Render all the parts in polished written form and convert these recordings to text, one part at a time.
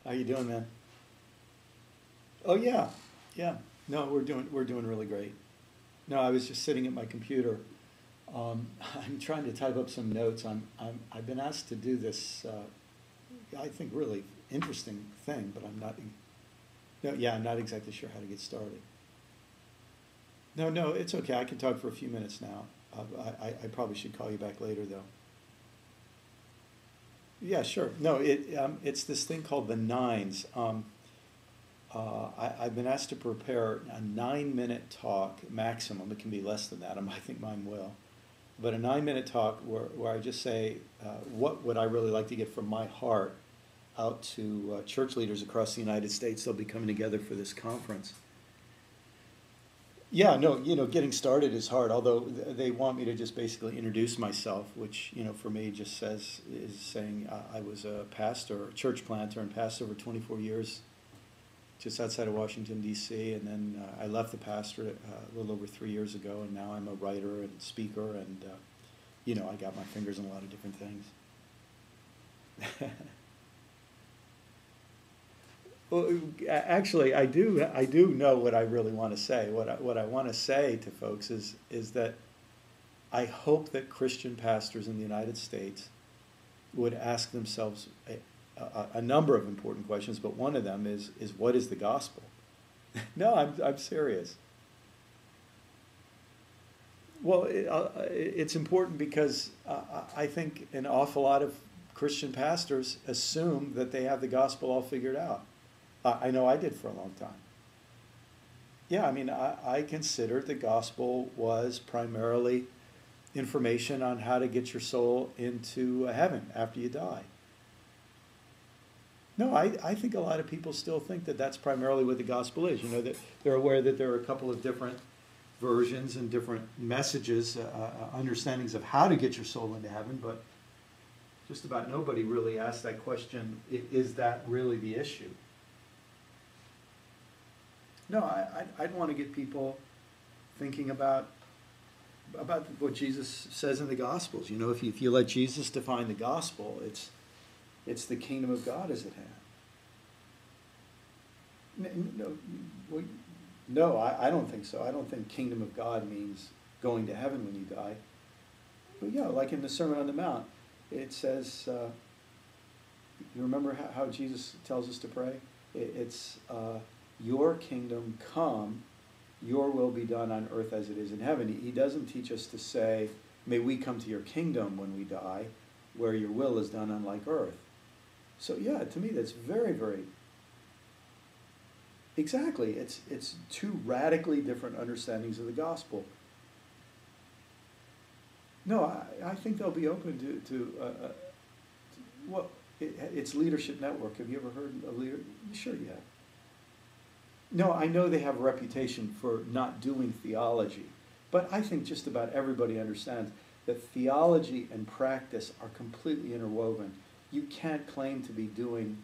How you doing, man? Oh yeah, yeah. No, we're doing really great. No, I was just sitting at my computer. I'm trying to type up some notes. I've been asked to do this. I think really interesting thing, but I'm not. No, yeah, I'm not exactly sure how to get started. No, no, it's okay. I can talk for a few minutes now. I probably should call you back later, though. Yeah, sure. No, it's this thing called the nines. I've been asked to prepare a 9-minute talk maximum. It can be less than that. I think mine will. But a 9-minute talk where I just say, what would I really like to get from my heart out to church leaders across the United States. They'll be coming together for this conference. Yeah, no, getting started is hard, although they want me to just basically introduce myself, which, for me just is saying I was a pastor, a church planter, and pastor for 24 years just outside of Washington, D.C., and then I left the pastorate a little over 3 years ago, and now I'm a writer and speaker, and, I got my fingers in a lot of different things. Well, actually, I do know what I really want to say. What I want to say to folks is that I hope that Christian pastors in the United States would ask themselves a number of important questions, but one of them is what is the gospel? No, I'm serious. Well, it's important because I think an awful lot of Christian pastors assume that they have the gospel all figured out. I know I did for a long time. Yeah, I mean, I considered the gospel was primarily information on how to get your soul into heaven after you die. No, I think a lot of people still think that that's primarily what the gospel is. That they're aware that there are a couple of different versions and different messages, understandings of how to get your soul into heaven, but just about nobody really asks that question, is that really the issue? No, I'd want to get people thinking about what Jesus says in the Gospels. If you let Jesus define the gospel, it's the kingdom of God is at hand. No, no, I don't think so. I don't think kingdom of God means going to heaven when you die. But yeah, like in the Sermon on the Mount, it says, you remember how Jesus tells us to pray? It's your kingdom come, your will be done on earth as it is in heaven. He doesn't teach us to say, may we come to your kingdom when we die, where your will is done on like earth. So yeah, to me that's very, very, exactly. It's two radically different understandings of the gospel. No, I think they'll be open it's Leadership Network. Have you ever heard of Leader? Sure you have. No, I know they have a reputation for not doing theology, but I think just about everybody understands that theology and practice are completely interwoven. You can't claim to be doing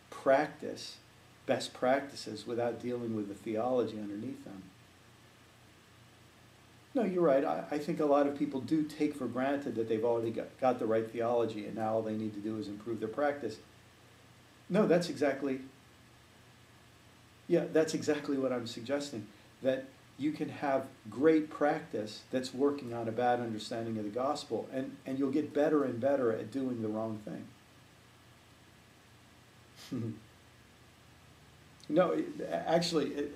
practice, best practices, without dealing with the theology underneath them. No, you're right. I think a lot of people do take for granted that they've already got the right theology, and now all they need to do is improve their practice. No, that's exactly what I'm suggesting, that you can have great practice that's working on a bad understanding of the gospel, and you'll get better and better at doing the wrong thing. No, actually,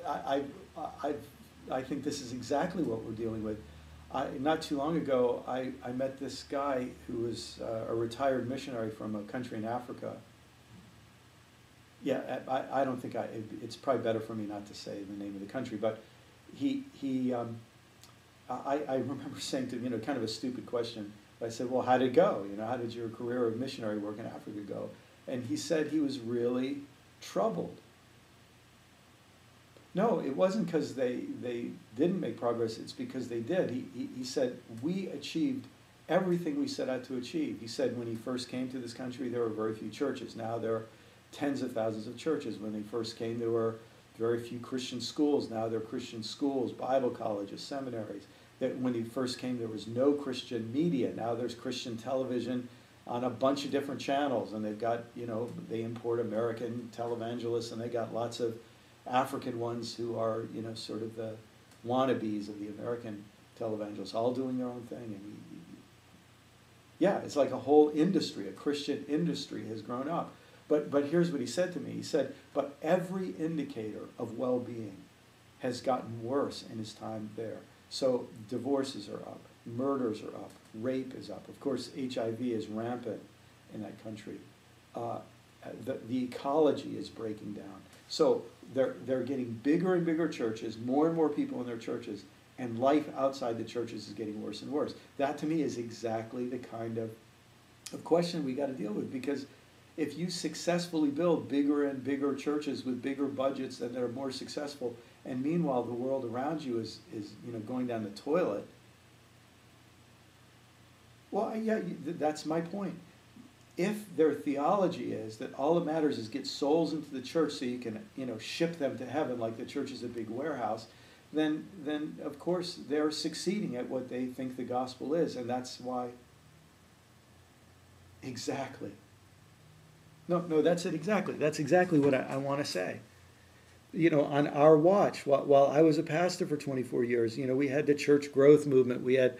I think this is exactly what we're dealing with. Not too long ago, I met this guy who was a retired missionary from a country in Africa. Yeah, I don't think it's probably better for me not to say the name of the country, but I remember saying to him, kind of a stupid question. I said, well, how did it go? How did your career of missionary work in Africa go? And he said he was really troubled. No, it wasn't because they didn't make progress, it's because they did. He said, we achieved everything we set out to achieve. He said when he first came to this country, there were very few churches. Now there are tens of thousands of churches. When they first came, there were very few Christian schools. Now there are Christian schools, Bible colleges, seminaries. When he first came, there was no Christian media. Now there's Christian television on a bunch of different channels, and they've got, you know, they import American televangelists, and they got lots of African ones who are, you know, sort of the wannabes of the American televangelists, all doing their own thing. And yeah, it's like a whole industry, a Christian industry has grown up. But here's what he said to me. He said, but every indicator of well-being has gotten worse in his time there. So divorces are up, murders are up, rape is up. Of course, HIV is rampant in that country. The ecology is breaking down. So they're getting bigger and bigger churches, more and more people in their churches, and life outside the churches is getting worse and worse. That to me is exactly the kind of question we got to deal with, because if you successfully build bigger and bigger churches with bigger budgets that are more successful, and meanwhile the world around you is you know, going down the toilet, well, yeah, that's my point. If their theology is that all that matters is get souls into the church so you can, you know, ship them to heaven like the church is a big warehouse, then of course they're succeeding at what they think the gospel is, and that's why. Exactly. No, that's it exactly. That's exactly what I want to say. You know, on our watch, while I was a pastor for 24 years, you know, we had the church growth movement, we had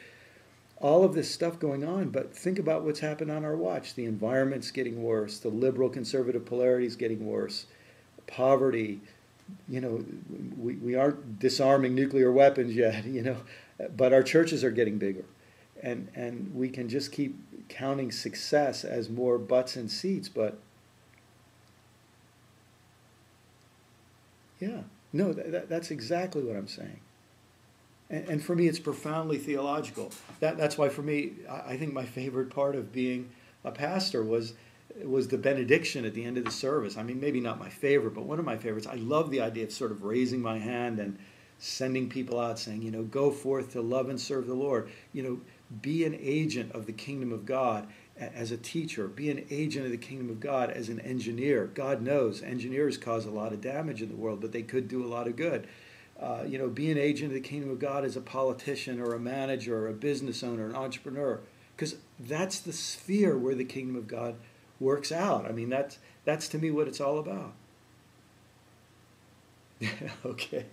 all of this stuff going on, but think about what's happened on our watch. The environment's getting worse, the liberal conservative polarity is getting worse, poverty, you know, we aren't disarming nuclear weapons yet, you know, but our churches are getting bigger. And we can just keep counting success as more butts and seats, but yeah, no, that's exactly what I'm saying. And for me, it's profoundly theological. That's why for me, I think my favorite part of being a pastor was the benediction at the end of the service. I mean, maybe not my favorite, but one of my favorites. I love the idea of sort of raising my hand and sending people out saying, you know, go forth to love and serve the Lord. You know, be an agent of the kingdom of God as a teacher. Be an agent of the kingdom of God as an engineer. God knows engineers cause a lot of damage in the world, but they could do a lot of good. You know, be an agent of the kingdom of God as a politician or a manager or a business owner, an entrepreneur, because that's the sphere where the kingdom of God works out. I mean, that's to me what it's all about. Okay.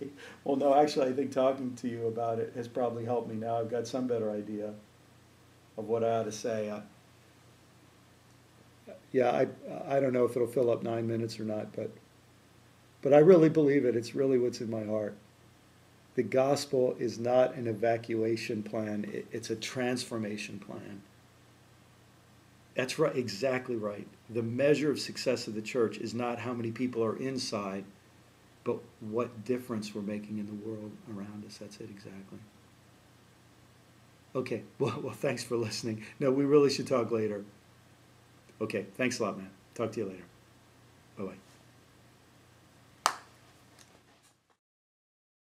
Well, no, actually, I think talking to you about it has probably helped me now. I've got some better idea of what I ought to say. Yeah, I don't know if it'll fill up 9 minutes or not, but I really believe it. It's really what's in my heart. The gospel is not an evacuation plan. It's a transformation plan. That's right, exactly right. The measure of success of the church is not how many people are inside, but what difference we're making in the world around us. That's it, exactly. Okay, well, thanks for listening. No, we really should talk later. Okay, thanks a lot, man. Talk to you later. Bye-bye.